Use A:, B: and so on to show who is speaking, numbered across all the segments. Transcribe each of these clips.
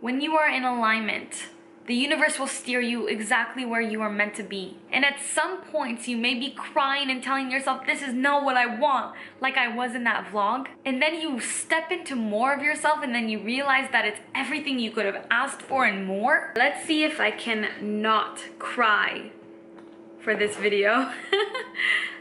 A: When you are in alignment, the universe will steer you exactly where you are meant to be. And at some points, you may be crying and telling yourself, this is not what I want, like I was in that vlog. And then you step into more of yourself and then you realize that it's everything you could have asked for and more. Let's see if I can not cry for this video.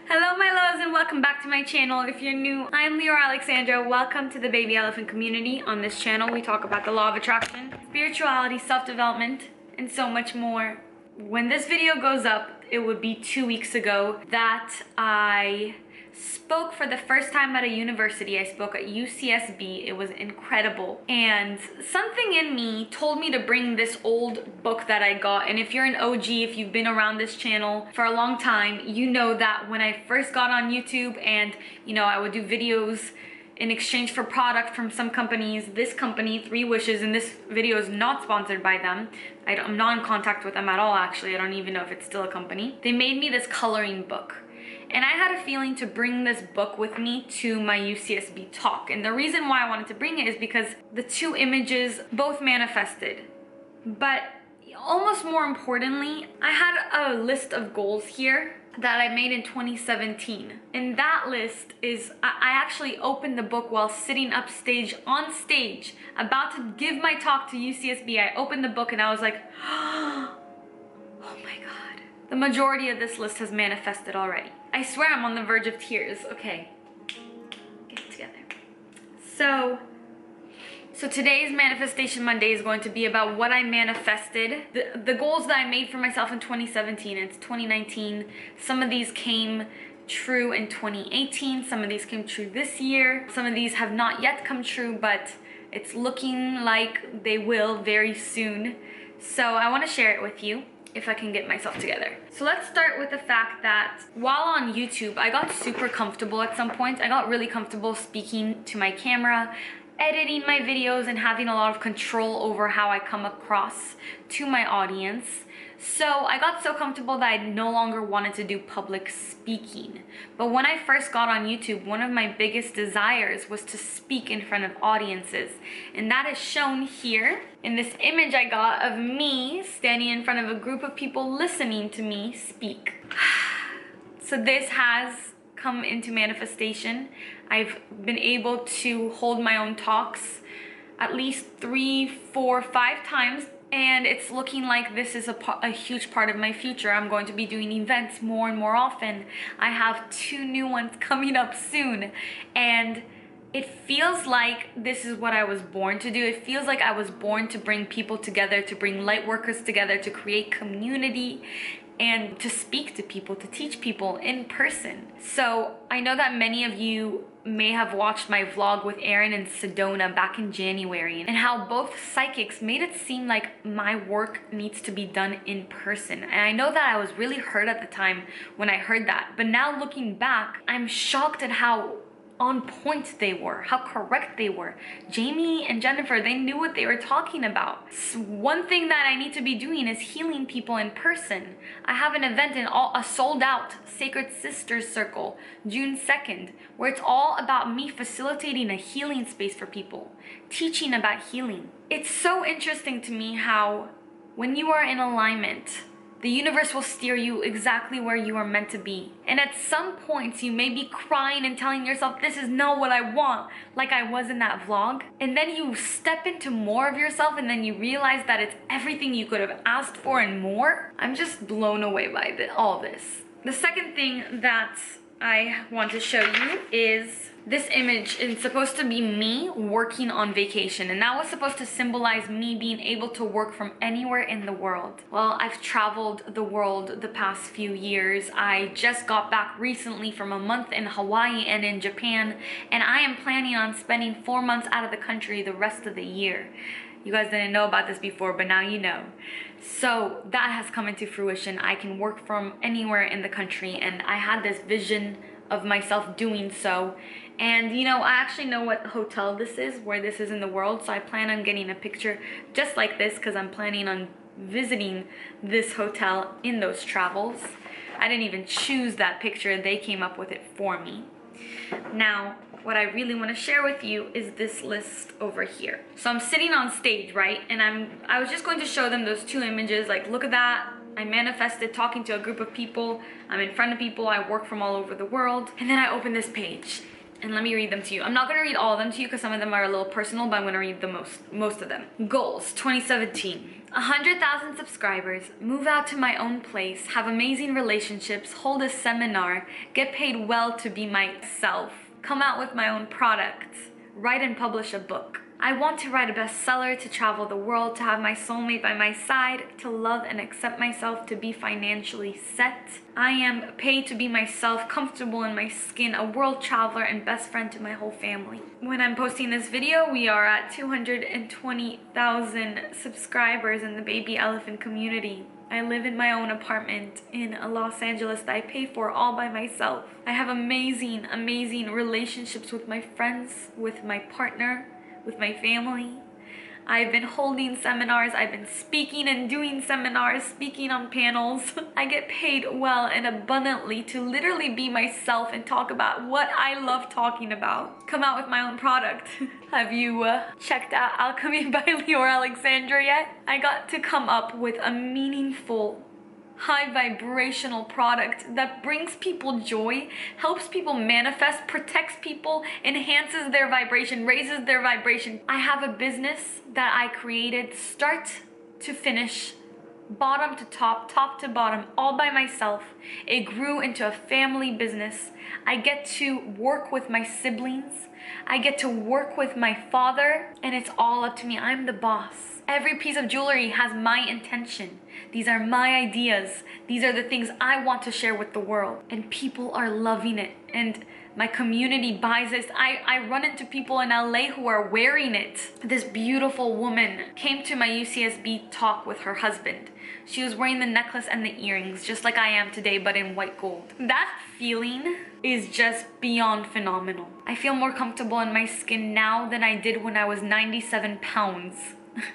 A: Hello my loves and welcome back to my channel. If you're new, I'm Leora Alexandra. Welcome to the Baby Elephant community. On this channel we talk about the law of attraction, spirituality, self-development, and so much more. When this video goes up, it would be 2 weeks ago that I spoke for the first time at a university. I spoke at UCSB. It was incredible. And something in me told me to bring this old book that I got. And if you're an OG, if you've been around this channel for a long time, you know that when I first got on YouTube and, I would do videos in exchange for product from some companies, this company, 3 Wishes, and this video is not sponsored by them. I'm not in contact with them at all, actually. I don't even know if it's still a company. They made me this coloring book. And I had a feeling to bring this book with me to my UCSB talk. And the reason why I wanted to bring it is because the 2 images both manifested. But almost more importantly, I had a list of goals here that I made in 2017. And that list is, I actually opened the book while sitting upstage, on stage, about to give my talk to UCSB. I opened the book and I was like, oh my God. The majority of this list has manifested already. I swear I'm on the verge of tears. Okay, get it together. So today's Manifestation Monday is going to be about what I manifested. The goals that I made for myself in 2017, it's 2019. Some of these came true in 2018. Some of these came true this year. Some of these have not yet come true, but it's looking like they will very soon. So I want to share it with you if I can get myself together. So let's start with the fact that while on YouTube, I got super comfortable at some point. I got really comfortable speaking to my camera, editing my videos, and having a lot of control over how I come across to my audience. So I got so comfortable that I no longer wanted to do public speaking. But when I first got on YouTube, one of my biggest desires was to speak in front of audiences. And that is shown here in this image I got of me standing in front of a group of people listening to me speak. So this has come into manifestation. I've been able to hold my own talks at least 3, 4, 5 times. And it's looking like this is a huge part of my future. I'm going to be doing events more and more often. I have 2 new ones coming up soon. And it feels like this is what I was born to do. It feels like I was born to bring people together, to bring light workers together, to create community, and to speak to people, to teach people in person. So I know that many of you may have watched my vlog with Aaron and Sedona back in January, and how both psychics made it seem like my work needs to be done in person. And I know that I was really hurt at the time when I heard that, but now looking back, I'm shocked at how on point they were, how correct they were. Jamie and Jennifer, they knew what they were talking about. One thing that I need to be doing is healing people in person. I have an event in a sold out Sacred Sisters Circle, June 2nd, where it's all about me facilitating a healing space for people, teaching about healing. It's so interesting to me how when you are in alignment, the universe will steer you exactly where you are meant to be. And at some points, you may be crying and telling yourself, this is not what I want, like I was in that vlog. And then you step into more of yourself and then you realize that it's everything you could have asked for and more. I'm just blown away by all this. The second thing that I want to show you is this image. Is supposed to be me working on vacation, and that was supposed to symbolize me being able to work from anywhere in the world. Well, I've traveled the world the past few years. I just got back recently from a month in Hawaii and in Japan, and I am planning on spending 4 months out of the country the rest of the year. You guys didn't know about this before, but now you know. So that has come into fruition. I can work from anywhere in the country, and I had this vision of myself doing so. And I actually know what hotel this is, where this is in the world, so I plan on getting a picture just like this because I'm planning on visiting this hotel in those travels. I didn't even choose that picture, they came up with it for me. Now, what I really want to share with you is this list over here. So I'm sitting on stage, right? And I was just going to show them those two images, like, look at that. I manifested talking to a group of people. I'm in front of people. I work from all over the world. And then I open this page. And let me read them to you. I'm not gonna read all of them to you because some of them are a little personal, but I'm gonna read the most of them. Goals, 2017. 100,000 subscribers, move out to my own place, have amazing relationships, hold a seminar, get paid well to be myself, come out with my own products, write and publish a book. I want to write a bestseller, to travel the world, to have my soulmate by my side, to love and accept myself, to be financially set. I am paid to be myself, comfortable in my skin, a world traveler, and best friend to my whole family. When I'm posting this video, we are at 220,000 subscribers in the baby elephant community. I live in my own apartment in Los Angeles that I pay for all by myself. I have amazing, amazing relationships with my friends, with my partner, with my family. I've been holding seminars, I've been speaking and doing seminars, speaking on panels. I get paid well and abundantly to literally be myself and talk about what I love talking about. Come out with my own product. Have you checked out Alchemy by Leora Alexandra yet? I got to come up with a meaningful, high vibrational product that brings people joy, helps people manifest, protects people, enhances their vibration, raises their vibration. I have a business that I created start to finish, bottom to top, top to bottom, all by myself. It grew into a family business. I get to work with my siblings. I get to work with my father, and it's all up to me. I'm the boss. Every piece of jewelry has my intention. These are my ideas. These are the things I want to share with the world. And people are loving it. And my community buys this. I run into people in LA who are wearing it. This beautiful woman came to my UCSB talk with her husband. She was wearing the necklace and the earrings, just like I am today, but in white gold. That feeling is just beyond phenomenal. I feel more comfortable in my skin now than I did when I was 97 pounds,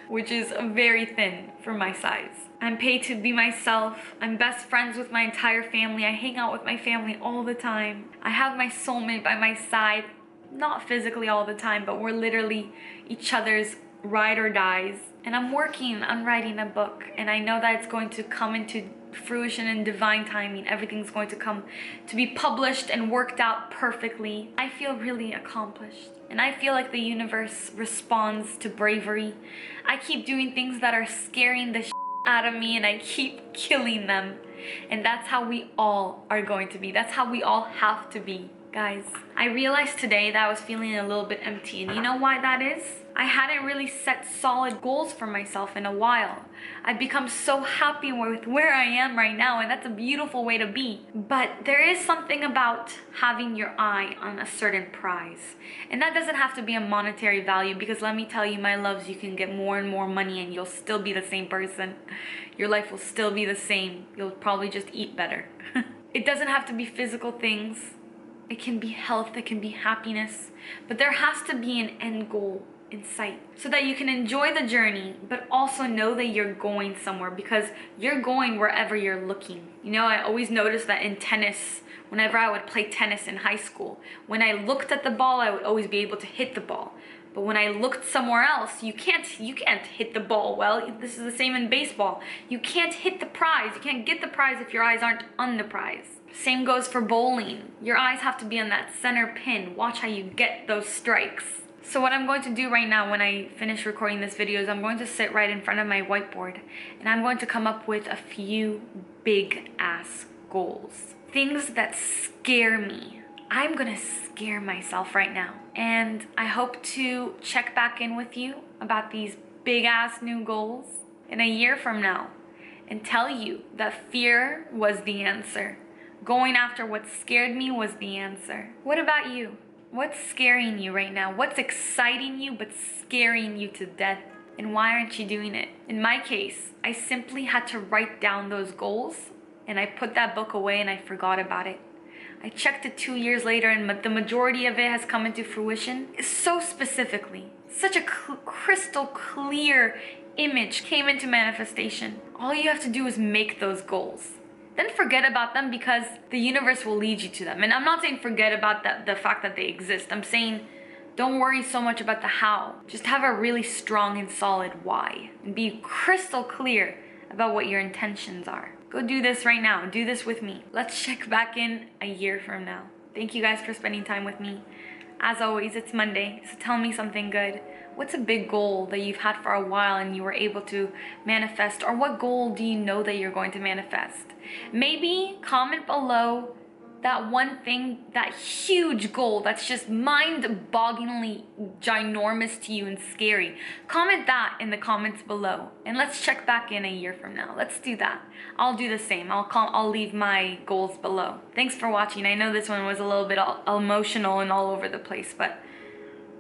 A: which is very thin for my size. I'm paid to be myself. I'm best friends with my entire family. I hang out with my family all the time. I have my soulmate by my side, not physically all the time, but we're literally each other's ride or dies. And I'm working on writing a book, and I know that it's going to come into fruition in divine timing. Everything's going to come to be published and worked out perfectly. I feel really accomplished, and I feel like the universe responds to bravery. I keep doing things that are scaring the out of me, and I keep killing them. And that's how we all are going to be. That's how we all have to be, guys. I realized today that I was feeling a little bit empty, and you know why that is? I hadn't really set solid goals for myself in a while. I've become so happy with where I am right now, and that's a beautiful way to be. But there is something about having your eye on a certain prize. And that doesn't have to be a monetary value, because let me tell you, my loves, you can get more and more money and you'll still be the same person. Your life will still be the same. You'll probably just eat better. It doesn't have to be physical things. It can be health, it can be happiness. But there has to be an end goal in sight, so that you can enjoy the journey, but also know that you're going somewhere, because you're going wherever you're looking. You know, I always noticed that in tennis, whenever I would play tennis in high school, when I looked at the ball, I would always be able to hit the ball. But when I looked somewhere else, you can't hit the ball well. This is the same in baseball. You can't hit the prize. You can't get the prize if your eyes aren't on the prize. Same goes for bowling. Your eyes have to be on that center pin. Watch how you get those strikes. So what I'm going to do right now when I finish recording this video is I'm going to sit right in front of my whiteboard, and I'm going to come up with a few big ass goals. Things that scare me. I'm gonna scare myself right now. And I hope to check back in with you about these big ass new goals in a year from now and tell you that fear was the answer. Going after what scared me was the answer. What about you? What's scaring you right now? What's exciting you but scaring you to death? And why aren't you doing it? In my case, I simply had to write down those goals, and I put that book away and I forgot about it. I checked it 2 years later, and the majority of it has come into fruition. So specifically, such a crystal clear image came into manifestation. All you have to do is make those goals. then forget about them, because the universe will lead you to them. And I'm not saying forget about the fact that they exist. I'm saying don't worry so much about the how. Just have a really strong and solid why, and be crystal clear about what your intentions are. Go do this right now. Do this with me. Let's check back in a year from now. Thank you guys for spending time with me. As always, it's Monday, so tell me something good. What's a big goal that you've had for a while and you were able to manifest? Or what goal do you know that you're going to manifest? Maybe comment below that one thing, that huge goal that's just mind-bogglingly ginormous to you and scary. Comment that in the comments below, and let's check back in a year from now. Let's do that. I'll do the same. I'll leave my goals below. Thanks for watching. I know this one was a little bit emotional and all over the place, but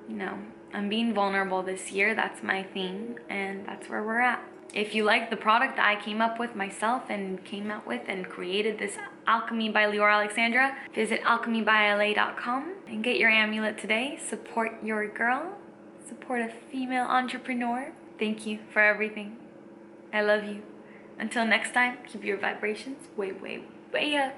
A: you know, I'm being vulnerable this year. That's my theme, and that's where we're at. If you like the product that I came up with myself and came out with and created, this Alchemy by Lior Alexandra, visit alchemybyla.com and get your amulet today. Support your girl. Support a female entrepreneur. Thank you for everything. I love you. Until next time, keep your vibrations way, way, way up.